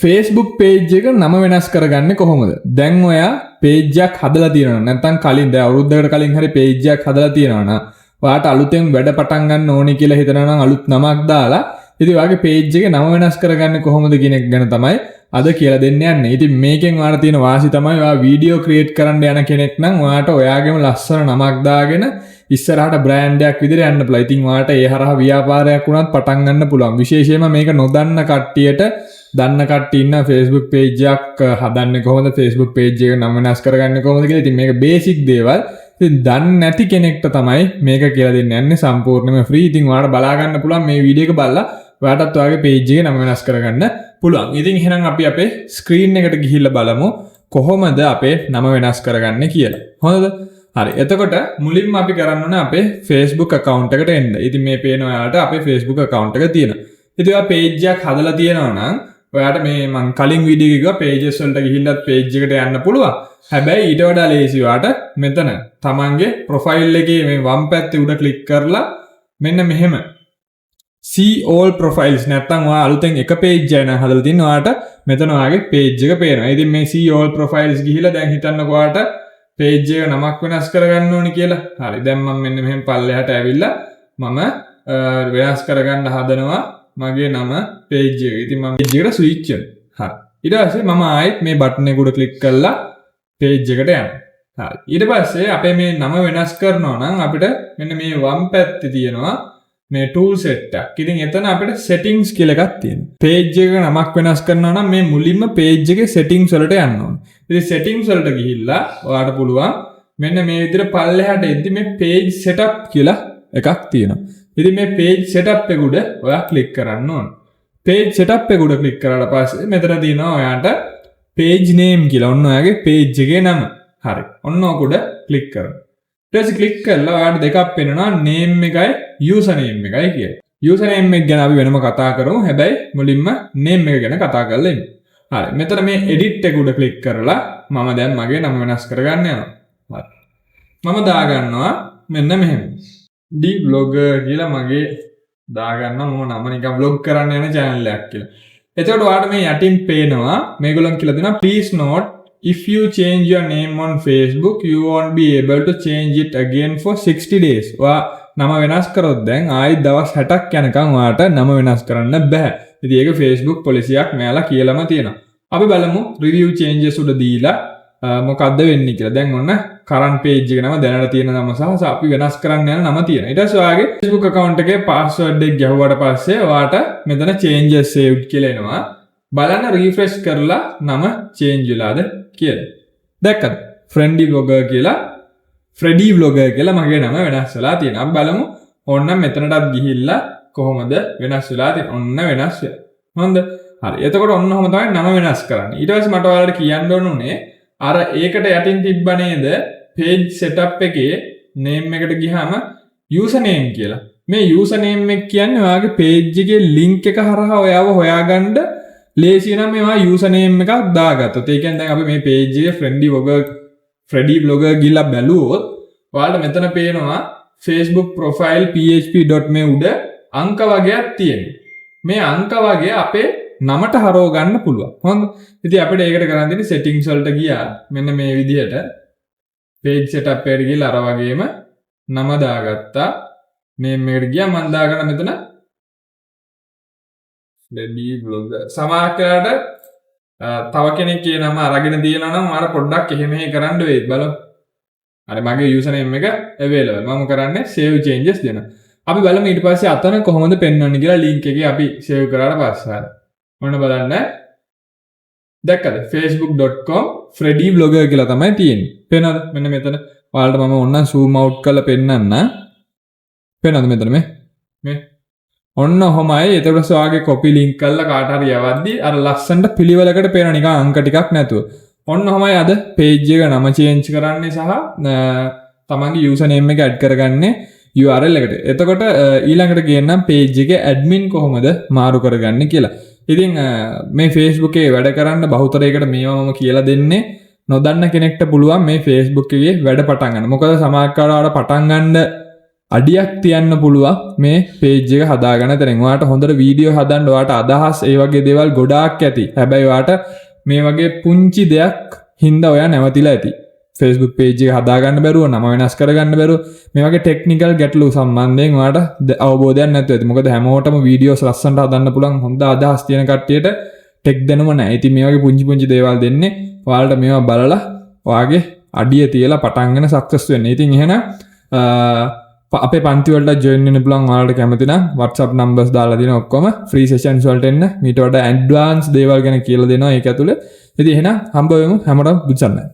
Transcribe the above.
Facebook page එක නම වෙනස් කරගන්නේ කොහොමද? දැන් ඔයා page එකක් හදලා තියෙනවා නැත්නම් කලින් දැන් අවුරුද්දකට කලින් හරි page එකක් හදලා තියෙනවා නම් ඔයාට අලුතෙන් වැඩ පටන් ගන්න ඕනේ කියලා හිතනවා නම් අලුත් නමක් දාලා ඉතින් ඔයාගේ page එකේ නම වෙනස් කරගන්නේ කොහොමද කියන එක ගැන තමයි අද කියලා දෙන්න යන්නේ. ඉතින් මේකෙන් ඔයාලා තියෙන වාසි තමයි ඔයා වීඩියෝ ක්‍රියේට් කරන්න යන කෙනෙක් නම් ඔයාට ඔයාගේම ලස්සන නමක් දාගෙන ඉස්සරහට බ්‍රෑන්ඩ් එකක් විදිහට යන්න පුළුවන්. ඉතින් ඔයාට ඒ හරහා ව්‍යාපාරයක් වුණත් පටන් ගන්න පුළුවන්. විශේෂයෙන්ම මේක නොදන්න කට්ටියට දන්න කට්ටිය ඉන්න Facebook page එකක් හදන්නේ කොහොමද, Facebook page එක නම වෙනස් කරගන්නේ කොහොමද කියලා. ඉතින් මේක බේසික් දේවල්. ඉතින් දන්නේ නැති කෙනෙක්ට තමයි මේක කියලා දෙන්න යන්නේ සම්පූර්ණයෙන්ම ෆ්‍රී. ඉතින් ඔයාලට බලා ගන්න පුළුවන් මේ වීඩියෝ එක බලලා ඔයාටත් ඔයාගේ page එකේ නම වෙනස් කරගන්න පුළුවන්. ඉතින් එහෙනම් අපි අපේ ස්ක්‍රීන් එකට ගිහිල්ලා බලමු කොහොමද අපේ නම වෙනස් කරගන්නේ කියලා. හොඳද? හරි. එතකොට මුලින්ම අපි කරන්න ඕනේ අපේ Facebook account එකට එන්න. ඉතින් මේ පේන ඔයාලට අපේ Facebook account එක තියෙනවා. ඉතින් ඔයා page එකක් හදලා තියෙනවා නම් ඔයාට මේ මං කලින් වීඩියෝ එකක pages වලට ගිහිල්ලත් page එකට යන්න පුළුවන්. හැබැයි ඊට වඩා ලේසි ඔයාට මෙතන තමන්ගේ profile එකේ මේ වම් පැත්තේ උඩ ක්ලික් කරලා මෙන්න මෙහෙම see all profiles නැත්නම් ඔයා අලුතෙන් එක page එකක් හදලා තින්න ඔයාට මෙතන ඔයාගේ page එක පේනවා. ඉතින් මේ see all profiles ගිහිල්ලා දැන් හිතන්නකෝ ඔයාට page එක නමක් වෙනස් කරගන්න ඕනි කියලා. හරි. දැන් මම මෙන්න මෙහෙම පල්ලෙහාට ඇවිල්ලා මම වෙනස් කරගන්න හදනවා මගේ නම page එක. ඉතින් මම page එකට switch වෙනවා. හරි. ඊට පස්සේ මම ආයෙත් මේ බටන් එක උඩ ක්ලික් කරලා page එකට යනවා. හරි. ඊට පස්සේ අපේ මේ නම වෙනස් කරනවා නම් අපිට මෙන්න මේ වම් පැත්තේ තියෙනවා මේ tool set එකක්. ඉතින් එතන අපිට settings කියලා එකක් තියෙනවා. page එක නමක් වෙනස් කරනවා නම් මේ මුලින්ම page එකේ settings වලට යන්න ඕනේ. ඉතින් settings වලට ගිහිල්ලා ඔයාලට පුළුවන් මෙන්න මේ විදිහට පල්ලෙහාට එද්දි මේ page setup කියලා එකක් තියෙනවා. ඉතින් මේ page setup එක උඩ ඔයා ක්ලික් කරන්න ඕනේ. page setup එක උඩ ක්ලික් කරාට පස්සේ මෙතන තියෙනවා ඔයාට page name කියලා. ඔන්න ඔයාගේ page එකේ නම. හරි. ඔන්න ඕක උඩ ක්ලික් කරන්න. ඊට පස්සේ ක්ලික් කරලා ඔයාට දෙකක් පෙන්නනවා name එකයි user name එකයි කියලා. user name එක ගැන අපි වෙනම කතා කරමු. හැබැයි මුලින්ම name එක ගැන කතා කරලා ඉන්න. හරි. මෙතන මේ edit එක උඩ ක්ලික් කරලා මම දැන් මගේ නම වෙනස් කරගන්න යනවා. හරි. මම දාගන්නවා මෙන්න මෙහෙම. D vlogger කියලා මගේ දාගන්න මම නම නිකන් vlog කරන්න යන channel එකක් කියලා. එතකොට ඔයාලට මේ යටින් පේනවා මේගොල්ලන් කියලා දෙනවා please note if you change your name on Facebook you won't be able to change it again for 60 days. ඔයා නම වෙනස් කරොත් දැන් ආයෙත් දවස් 60ක් යනකම් ඔයාට නම වෙනස් කරන්න බෑ. ඉතින් ඒක Facebook පොලිසි එකක් මෙයාලා කියලාම තියෙනවා. අපි බලමු review changes උඩ දීලා මොකද්ද වෙන්නේ කියලා. දැන් ඔන්න current page එක නම දැනට තියෙන නම සහ අපි වෙනස් කරන්න යන නම තියෙනවා. ඊට පස්සේ ඔයාගේ Facebook account එකේ password එක ගැහුවාට පස්සේ ඔයාට මෙතන changes saved කියලා එනවා. බලන්න refresh කරලා නම change වෙලාද කියලා. දැක්කද? Friendly vlogger කියලා Freddy vlogger කියලා මගේ නම වෙනස් වෙලා තියෙනවා. අපි බලමු ඕන්නම් මෙතනටත් ගිහිල්ලා කොහොමද වෙනස් වෙලා තියෙන්නේ. ඔන්න වෙනස් වෙලා. හොඳ. හරි. එතකොට ඔන්න ඔහම තමයි නම වෙනස් කරන්නේ. ඊට පස්සේ මට ඔයාලට කියන්න ඕනුනේ අර ඒකට යටින් තිබ්බ නේද page setup එකේ name එකට ගියාම user name කියලා. මේ user name එක කියන්නේ ඔයාගේ page එකේ link එක හරහා ඔයාව හොයාගන්න ලේසි නම් මේවා user name එකක් දාගත්තොත්. ඒ කියන්නේ දැන් අපි මේ page එකේ Freddy vlogger ගිහලා බැලුවොත් ඔයාලට මෙතන පේනවා Facebook profile php.me උඩ අංක වගේක් තියෙනවා. මේ අංක වගේ අපේ නමට හරව ගන්න පුළුවන්. හොඳ. ඉතින් අපිට ඒකට කරන්න තියෙන්නේ settings වලට ගියා. මෙන්න මේ විදිහට page setup එකට ගිහලා අර වගේම නම දාගත්තා. name එකට ගියා මම දාගන්න මෙතන Freddy vlogger. සමහරකට තව කෙනෙක්ගේ නම අරගෙන තියෙනවා නම් මම පොඩ්ඩක් එහෙම කරන්න වෙයි බලමු. හරි මගේ user name එක available. මම කරන්නේ save changes දෙනවා. අපි බලමු ඊට පස්සේ අතන කොහොමද පෙන්වන්නේ කියලා link එකේ අපි save කරාට පස්සේ. ඔන්න බලන්න. දැක්කද? facebook.com Freddy vlogger කියලා තමයි තියෙන්නේ. පේනවද? මෙන්න මෙතන. ඔයාලට මම ඕනනම් zoom out කරලා පෙන්නන්න. පේනවද මෙතන මේ? ඔන්න ඔහොමයි. එතකොට ඔයාගේ copy link කරලා කාට හරි යවද්දි අර ලස්සනට පිළිවෙලකට පේන නිකන් අංක ටිකක් නැතුව. ඔන්න ඔහොමයි අද page එක නම change කරන්නේ සහ තමන්ගේ user name එක add කරගන්නේ URL එකට. එතකොට ඊළඟට කියන්නම් page එකේ admin කොහොමද මාරු කරගන්නේ කියලා. ඉතින් මේ Facebook එකේ වැඩ කරන්න බහුතරයකට මේවා මම කියලා දෙන්නේ නොදන්න කෙනෙක්ට පුළුවන් මේ Facebook එකේ වැඩ පටන් ගන්න. මොකද සමහර කාලවල පටන් ගන්න අඩියක් තියන්න පුළුවන් මේ page එක හදාගන්න තැනින්. ඔයාට හොඳට වීඩියෝ හදන්න ඔයාට අදහස් ඒ වගේ දේවල් ගොඩාක් ඇති. හැබැයි ඔයාට මේ වගේ පුංචි දෙයක් හින්දා ඔයා නැවතිලා ඇති. Facebook page එක හදාගන්න බැරුව, නම වෙනස් කරගන්න බැරුව, මේ වගේ ටෙක්නිකල් ගැටලු සම්බන්ධයෙන් ඔයාට අවබෝධයක් නැතුව ඇති. මොකද හැමෝටම වීඩියෝස් ලස්සනට හදන්න පුළුවන් හොඳ අදහස් තියෙන කට්ටියට ටෙක් දැනුම නැහැ. ඉතින් මේ වගේ පුංචි දේවල් දෙන්නේ ඔයාලට මේවා බලලා ඔයාගේ අඩිය තියලා පටන් ගන්න සක්සස් වෙන්න. ඉතින් එහෙනම් අපේ පන්ති වලට ජොයින් වෙන්න පුළුවන්. ඔයාලට කැමති නම් WhatsApp numbers දාලා දෙන ඔක්කොම free sessions වලට එන්න. මීට වඩා advanced දේවල් ගැන කියලා දෙනවා ඒක ඇතුලේ. ඉතින් එහෙනම් හම්බ වෙමු හැමෝටම බුදුසරණයි.